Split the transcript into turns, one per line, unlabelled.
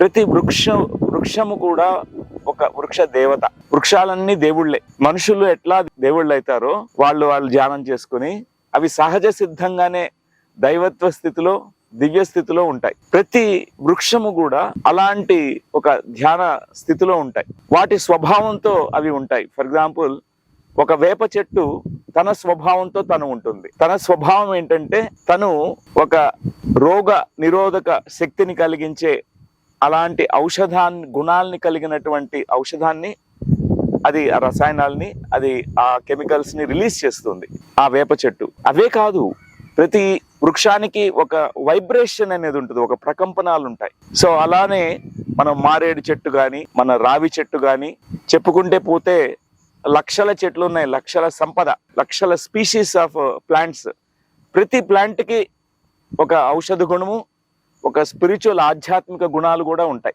ప్రతి వృక్షము కూడా ఒక వృక్ష దేవత. వృక్షాలన్నీ దేవుళ్ళే. మనుషులు ఎట్లా దేవుళ్ళు అవుతారో వాళ్ళు ధ్యానం చేసుకుని అవి సహజ సిద్ధంగానే దైవత్వ స్థితిలో, దివ్య స్థితిలో ఉంటాయి. ప్రతి వృక్షము కూడా అలాంటి ఒక ధ్యాన స్థితిలో ఉంటాయి. వాటి స్వభావంతో అవి ఉంటాయి. ఫర్ ఎగ్జాంపుల్, ఒక వేప చెట్టు తన స్వభావంతో తను ఉంటుంది. తన స్వభావం ఏంటంటే తను ఒక రోగ నిరోధక శక్తిని కలిగించే అలాంటి గుణాలని కలిగినటువంటి ఔషధాన్ని, అది ఆ రసాయనాల్ని, అది ఆ కెమికల్స్ ని రిలీజ్ చేస్తుంది ఆ వేప చెట్టు. అవే కాదు, ప్రతి వృక్షానికి ఒక వైబ్రేషన్ అనేది ఉంటుంది, ఒక ప్రకంపనాలు ఉంటాయి. సో అలానే మనం మారేడు చెట్టు కానీ, మన రావి చెట్టు కానీ చెప్పుకుంటే పోతే లక్షల చెట్లు ఉన్నాయి, లక్షల సంపద, లక్షల స్పీషీస్ ఆఫ్ ప్లాంట్స్. ప్రతి ప్లాంట్కి ఒక ఔషధ గుణము, ఒక స్పిరిచువల్ ఆధ్యాత్మిక గుణాలు కూడా ఉంటాయి.